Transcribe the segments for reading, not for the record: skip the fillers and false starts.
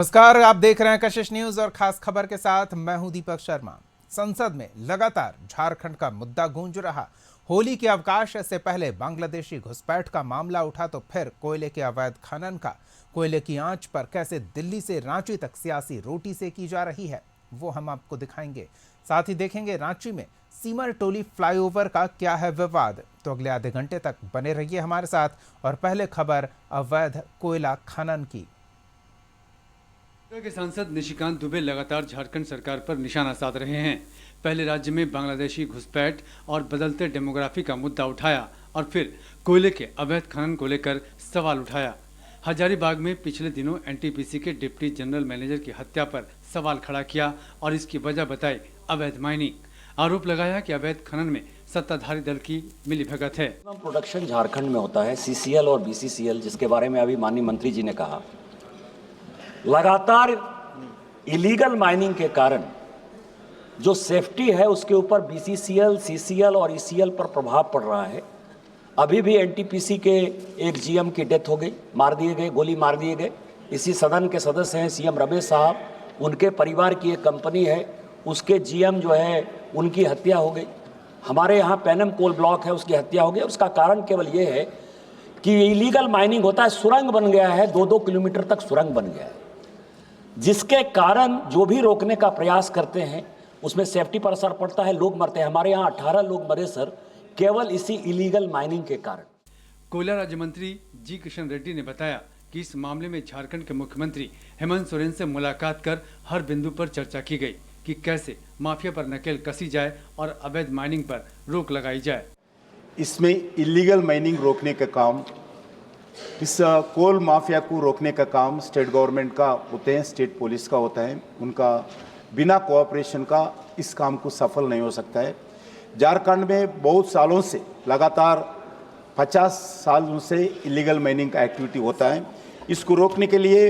नमस्कार, आप देख रहे हैं कशिश न्यूज और खास खबर के साथ मैं हूं दीपक शर्मा। संसद में लगातार झारखंड का मुद्दा गूंज रहा। होली के अवकाश से पहले बांग्लादेशी घुसपैठ का मामला उठा तो फिर कोयले के अवैध खनन का। कोयले की आंच पर कैसे दिल्ली से रांची तक सियासी रोटी सेकी जा रही है वो हम आपको दिखाएंगे। साथ ही देखेंगे रांची में सीमर टोली फ्लाईओवर का क्या है विवाद। तो अगले आधे घंटे तक बने रहिए हमारे साथ। और पहले खबर अवैध कोयला खनन की। के सांसद निशिकांत दुबे लगातार झारखंड सरकार पर निशाना साध रहे हैं। पहले राज्य में बांग्लादेशी घुसपैठ और बदलते डेमोग्राफी का मुद्दा उठाया और फिर कोयले के अवैध खनन को लेकर सवाल उठाया। हजारीबाग में पिछले दिनों एनटीपीसी के डिप्टी जनरल मैनेजर की हत्या पर सवाल खड़ा किया और इसकी वजह बताई अवैध माइनिंग। आरोप लगाया कि अवैध खनन में सत्ताधारी दल की मिलीभगत है। प्रोडक्शन झारखंड में होता है सीसीएल और बीसीसीएल, जिसके बारे में अभी माननीय मंत्री जी ने कहा। लगातार इलीगल माइनिंग के कारण जो सेफ्टी है उसके ऊपर बीसीसीएल, सीसीएल और ईसीएल पर प्रभाव पड़ रहा है। अभी भी एनटीपीसी के एक जीएम की डेथ हो गई, मार दिए गए, गोली मार दिए गए। इसी सदन के सदस्य हैं सीएम रमेश साहब, उनके परिवार की एक कंपनी है, उसके जीएम जो है उनकी हत्या हो गई। हमारे यहाँ पैनम कोल ब्लॉक है, उसकी हत्या हो गई। उसका कारण केवल ये है कि इलीगल माइनिंग होता है, सुरंग बन गया है, 2-2 किलोमीटर तक सुरंग बन गया है, जिसके कारण जो भी रोकने का प्रयास करते हैं उसमें सेफ्टी पर असर पड़ता है, लोग मरते हैं। हमारे यहाँ 18 लोग मरे सर, केवल इसी इलीगल माइनिंग के कारण। कोयला राज्य मंत्री जी किशन रेड्डी ने बताया कि इस मामले में झारखंड के मुख्यमंत्री हेमंत सोरेन से मुलाकात कर हर बिंदु पर चर्चा की गई कि कैसे माफिया पर नकेल कसी जाए और अवैध माइनिंग पर रोक लगाई जाए। इसमें इलीगल माइनिंग रोकने का काम, इस कोल माफिया को रोकने का काम स्टेट गवर्नमेंट का होते हैं, स्टेट पुलिस का होता है। उनका बिना कोऑपरेशन का इस काम को सफल नहीं हो सकता है। झारखंड में बहुत सालों से, लगातार 50 सालों से इलीगल माइनिंग का एक्टिविटी होता है। इसको रोकने के लिए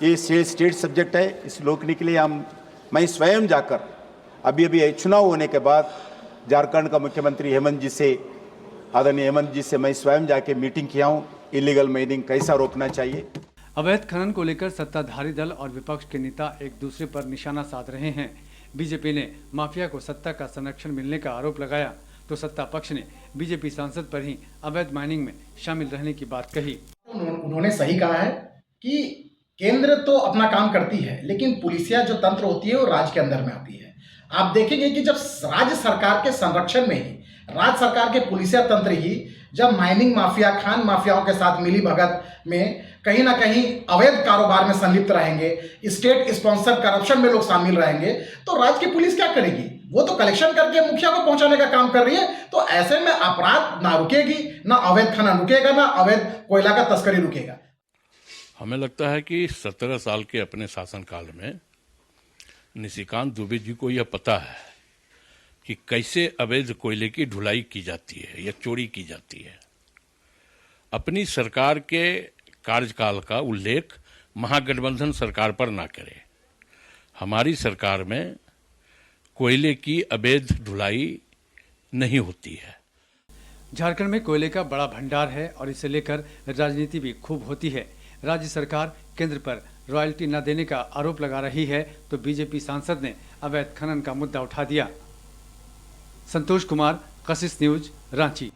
ये स्टेट सब्जेक्ट है। इस रोकने के लिए मैं स्वयं जाकर अभी चुनाव होने के बाद झारखंड का मुख्यमंत्री हेमंत जी से, आदरणीय हेमंत जी से मैं स्वयं जाके मीटिंग किया हूँ। इलीगल माइनिंग कैसा रोकना चाहिए। अवैध खनन को लेकर सत्ताधारी दल और विपक्ष के नेता एक दूसरे पर निशाना साध रहे हैं। बीजेपी ने माफिया को सत्ता का संरक्षण मिलने का आरोप लगाया तो सत्ता पक्ष ने बीजेपी सांसद पर ही अवैध माइनिंग में शामिल रहने की बात कही। उन्होंने सही कहा है कि केंद्र तो अपना काम करती है, लेकिन पुलिसिया जो तंत्र होती है वो राज्य के अंदर में आती है। आप देखेंगे कि जब राज्य सरकार के संरक्षण में ही, राज्य सरकार के पुलिसिया तंत्र ही जब माइनिंग माफिया, खान माफियाओं के साथ मिली भगत में कहीं ना कहीं अवैध कारोबार में संलिप्त रहेंगे, स्टेट स्पॉन्सर करप्शन में लोग शामिल रहेंगे, तो राज्य की पुलिस क्या करेगी? वो तो कलेक्शन करके मुखिया को पहुंचाने का काम कर रही है। तो ऐसे में अपराध ना रुकेगी, ना अवैध खनन रुकेगा, ना अवैध कोयला का तस्करी रुकेगा। हमें लगता है कि 17 साल के अपने शासनकाल में निशिकांत दुबे जी को यह पता है कि कैसे अवैध कोयले की ढुलाई की जाती है या चोरी की जाती है। अपनी सरकार के कार्यकाल का उल्लेख महागठबंधन सरकार पर ना करें। हमारी सरकार में कोयले की अवैध ढुलाई नहीं होती है। झारखंड में कोयले का बड़ा भंडार है और इसे लेकर राजनीति भी खूब होती है। राज्य सरकार केंद्र पर रॉयल्टी न देने का आरोप लगा रही है तो बीजेपी सांसद ने अवैध खनन का मुद्दा उठा दिया। संतोष कुमार, कशिश न्यूज, रांची।